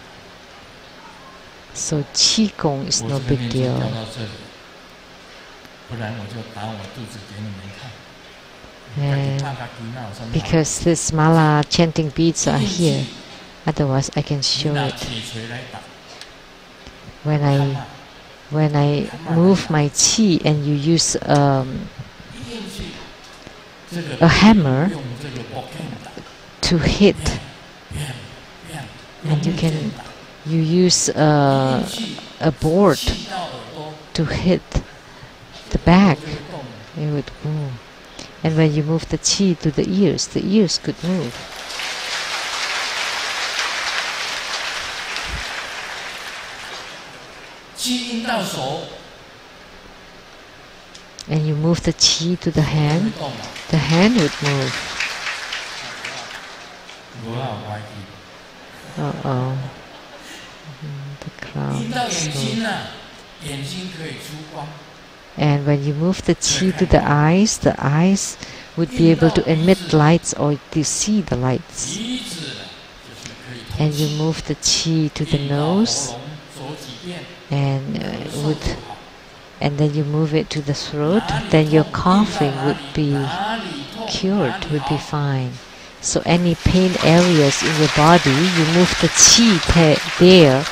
Speaker 1: So qi gong is no big deal. And because these mala chanting beads are here, otherwise I can show it. When I move my qi and you use a hammer to hit, and you use a board to hit the back, it would move. And when you move the qi to the ears could move. And you move the qi to the hand would move. Uh-oh. The crown is moved. And when you move the qi to the eyes would be able to emit lights or to see the lights. And you move the qi to the nose, and then you move it to the throat, then your coughing would be cured, would be fine. So any pain areas in your body, you move the qi there,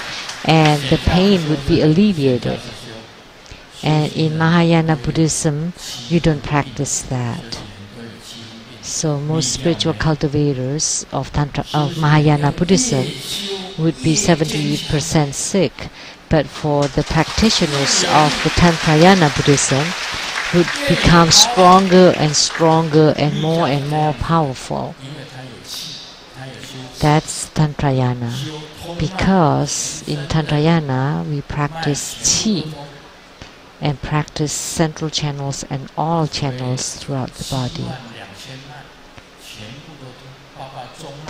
Speaker 1: and the pain would be alleviated. And in Mahayana Buddhism, you don't practice that. So most spiritual cultivators of Mahayana Buddhism would be 70% sick, but for the practitioners of the Tantrayana Buddhism, would become stronger and stronger and more powerful. That's Tantrayana. Because in Tantrayana we practice qi and practice central channels and all channels throughout the body.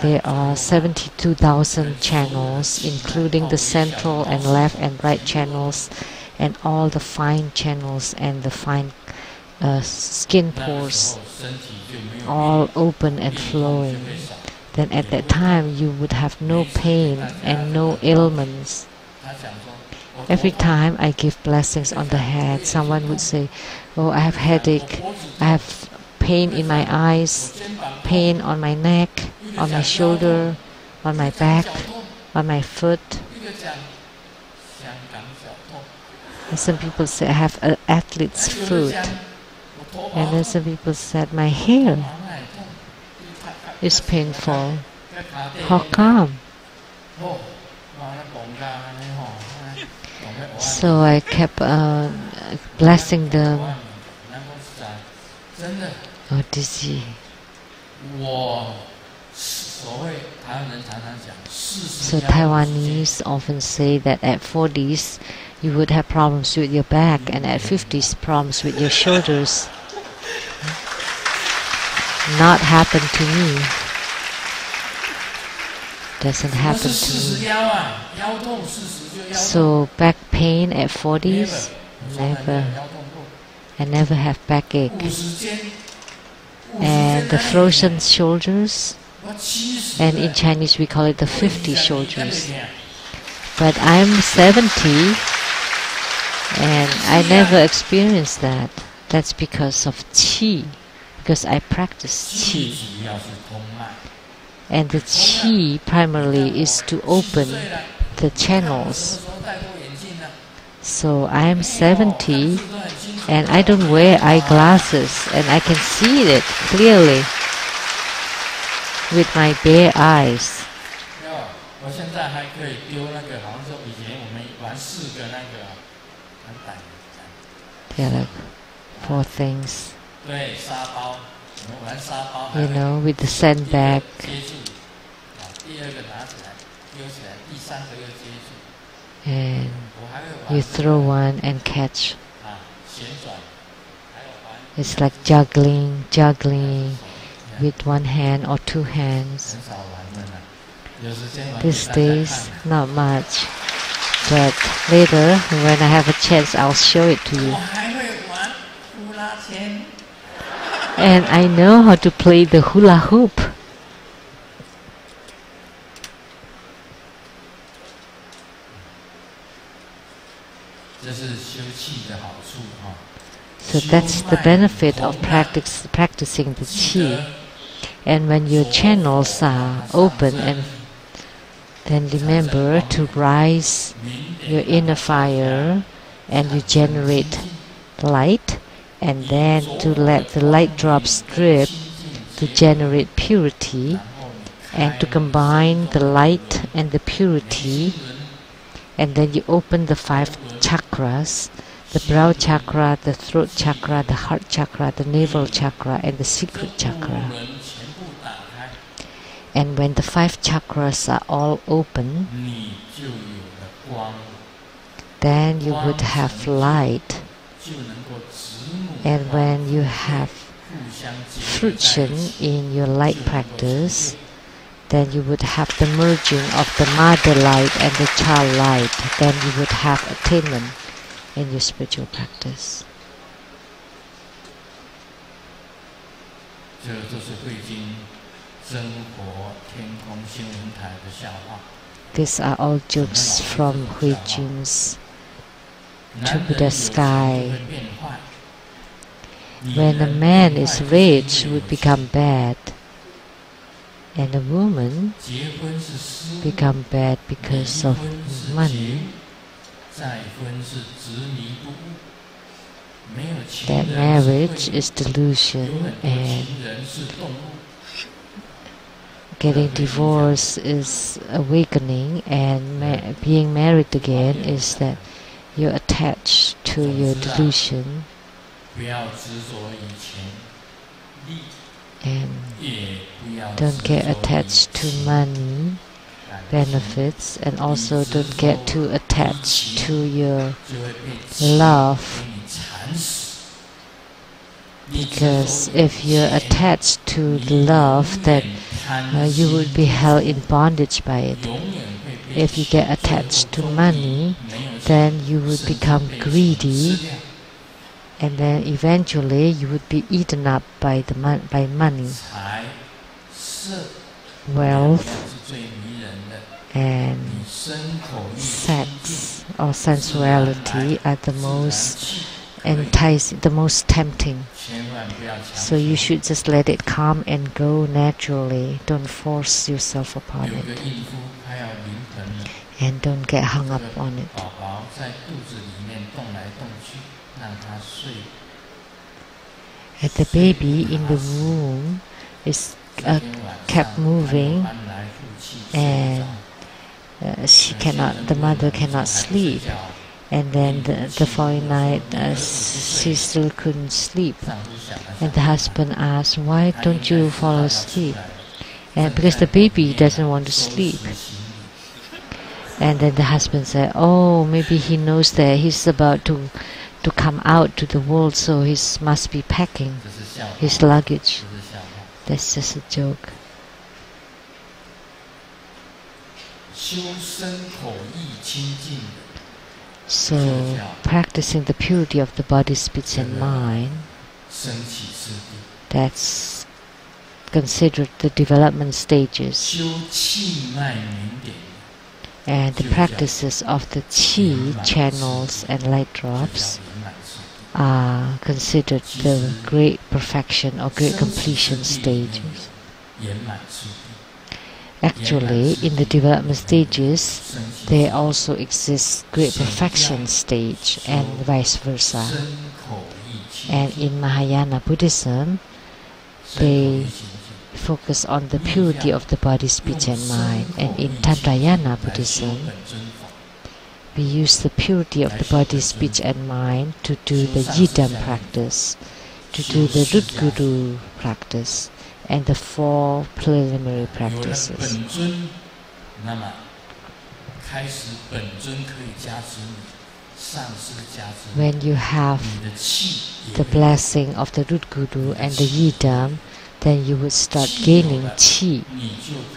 Speaker 1: There are 72,000 channels, including the central and left and right channels, and all the fine channels and the fine skin pores, all open and flowing. Then at that time you would have no pain and no ailments. Every time I give blessings on the head, someone would say, "Oh, I have headache, I have pain in my eyes, pain on my neck, on my shoulder, on my back, on my foot." And some people say, "I have an athlete's foot." And then some people said, "My hair is painful." How come? So I kept blessing them. Oh, dizzy. So Taiwanese often say that at 40s you would have problems with your back, and at 50s problems with your shoulders. Not happen to me. Doesn't happen to me. So back pain at 40s, never. I never have backache. And the frozen shoulders, and in Chinese we call it the 50 shoulders. But I'm 70 and I never experienced that. That's because of qi, because I practice qi. And the qi primarily is to open the channels. So I am 70 and I don't wear eyeglasses and I can see it clearly with my bare eyes. There are like 4 things. You know, with the sandbag. And you throw one and catch. It's like juggling with one hand or 2 hands. These days, not much. But later, when I have a chance, I'll show it to you. And I know how to play the hula hoop. So that's the benefit of practicing the qi. And when your channels are open, and then remember to rise your inner fire and you generate light, and then to let the light drops drip to generate purity, and to combine the light and the purity, and then you open the 5 chakras. the brow chakra, the throat chakra, the heart chakra, the navel chakra, and the secret chakra. And when the 5 chakras are all open, then you would have light. And when you have fruition in your light practice, then you would have the merging of the mother light and the child light. Then you would have attainment in your spiritual practice. These are all jokes from Hui Jun's To Buddha Sky. When a man is rich, would become bad, and a woman become bad because of money. That marriage is delusion, and getting divorced is awakening, and being married again is that you're attached to your delusion. And don't get attached to money, benefits, and also don't get too attached to your love. Because if you're attached to love, then you would be held in bondage by it. If you get attached to money, then you would become greedy, and then eventually you would be eaten up by money, wealth, and sex or sensuality are the most enticing, the most tempting. So you should just let it come and go naturally. Don't force yourself upon it, and don't get hung up on it. And the baby in the womb is kept moving, and the mother cannot sleep. And then the following night, she still couldn't sleep. And the husband asked, "Why don't you fall asleep?" And because the baby doesn't want to sleep. And then the husband said, "Oh, maybe he knows that he's about to come out to the world, so he must be packing his luggage." That's just a joke. So, practicing the purity of the body, speech, and mind, that's considered the development stages. And the practices of the qi channels and light drops are considered the great perfection or great completion stages. Actually, in the development stages, there also exists great perfection stage and vice versa. And in Mahayana Buddhism, they focus on the purity of the body, speech, and mind. And in Tantayana Buddhism, we use the purity of the body, speech, and mind to do the Yidam practice, to do the Rudguru practice, and the 4 preliminary practices. When you have the blessing of the Rudguru and the Yidam, then you would start gaining qi.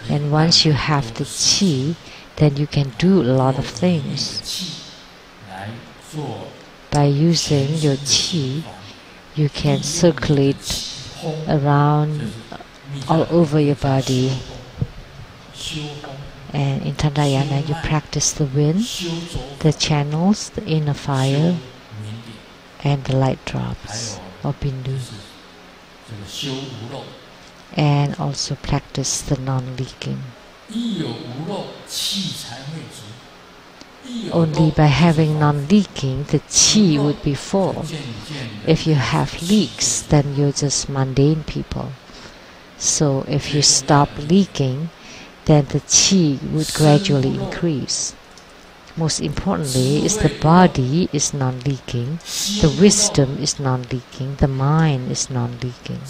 Speaker 1: And once you have the qi, then you can do a lot of things. By using your qi, you can circulate around all over your body. And in Tantayana, you practice the wind, the channels, the inner fire, and the light drops, or bindu. And also practice the non-leaking. Only by having non-leaking, the qi would be full. If you have leaks, then you're just mundane people. So if you stop leaking, then the qi would gradually increase. most importantly, is the body is non-leaking, the wisdom is non-leaking, the mind is non-leaking.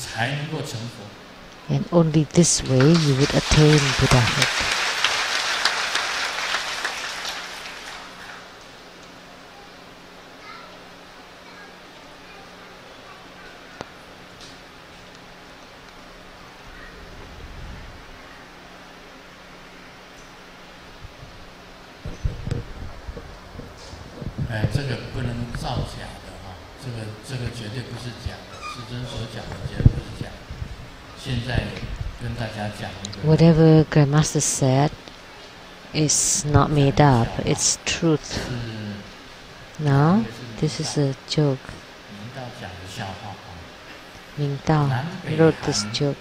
Speaker 1: And only this way you would attain Buddhahood. Whatever Grandmaster said is not made up, it's truth. Now, this is a joke. Ming Dao wrote this joke.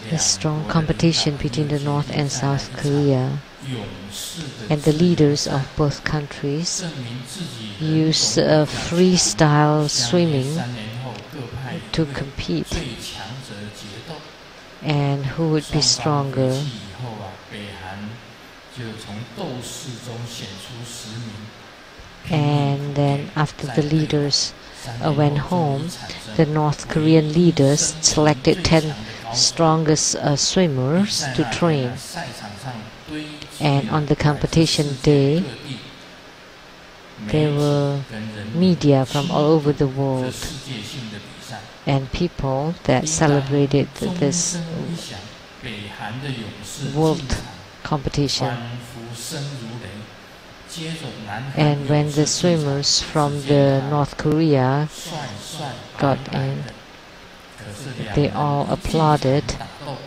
Speaker 1: The strong competition between the North and South Korea, and the leaders of both countries use freestyle swimming to compete, and who would be stronger. And then after the leaders went home, the North Korean leaders selected 10 strongest swimmers to train. And on the competition day, there were media from all over the world and people that celebrated this world competition. And when the swimmers from the North Korea got in, they all applauded,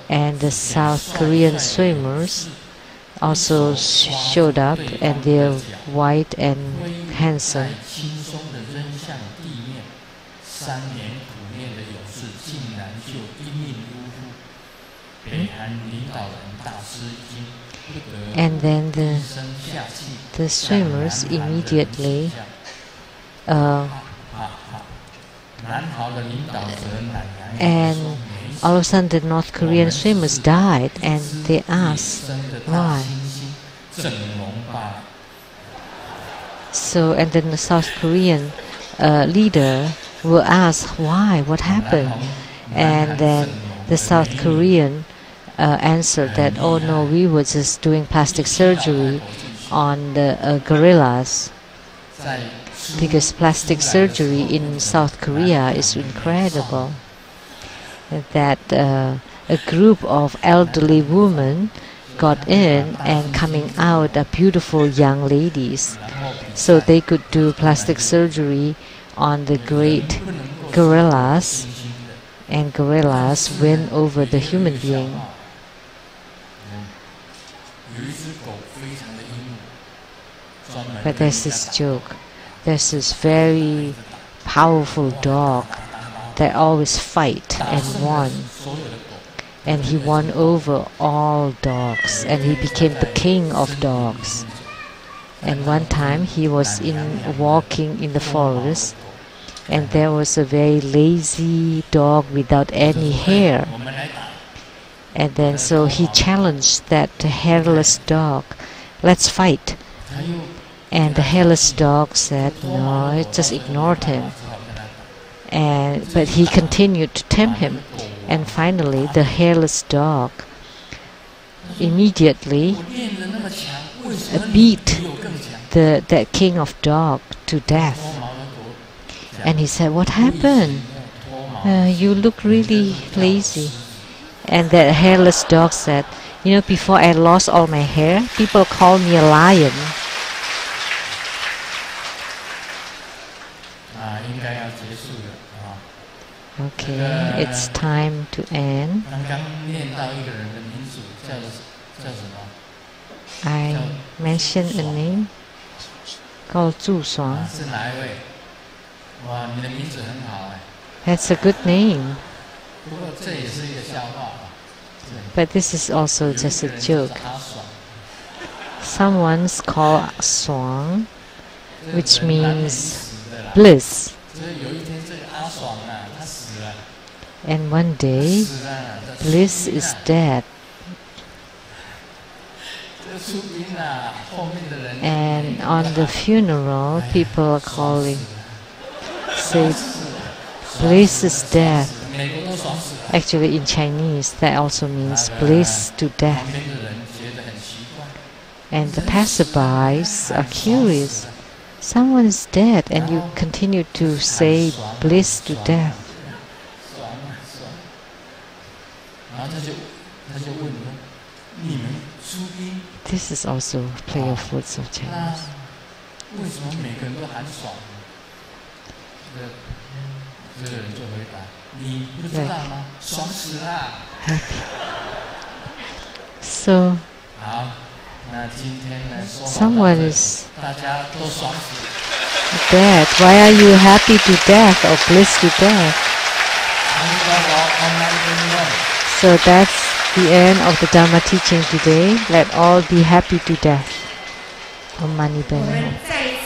Speaker 1: and the South Korean swimmers also showed up, and they're white and handsome. And then the swimmers immediately and all of a sudden the North Korean swimmers died, and they asked why. So, and then the South Korean leader will ask why, what happened, and then the South Korean answered that, oh no, we were just doing plastic surgery on the gorillas, because plastic surgery in South Korea is incredible. That a group of elderly women got in, and coming out are beautiful young ladies, so they could do plastic surgery on the great gorillas, and gorillas win over the human being. But there's this joke. There's this very powerful dog that always fight and won. And he won over all dogs, and he became the king of dogs. And one time he was walking in the forest, and there was a very lazy dog without any hair. And then so he challenged that hairless dog, let's fight. And the hairless dog said no, it just ignored him. But he continued to tempt him. And finally the hairless dog immediately beat that king of dog to death. And he said, what happened? You look really lazy. And the hairless dog said, you know, before I lost all my hair, people called me a lion. Okay, it's time to end. I mentioned a name called Tsang. That's a good name. But this is also just a joke. Someone's called Tsang, which means bliss. And one day, bliss is dead. And on the funeral, people are calling, say, bliss is death. Actually, in Chinese, that also means bliss to death. And the passerbys are curious. Someone is dead, and you continue to say bliss to death. This is also playful words of Chinese. So, someone is dead. Why are you happy to death or bliss to death? So that's the end of the Dharma teaching today. Let all be happy to death. Om Mani Padme Hum.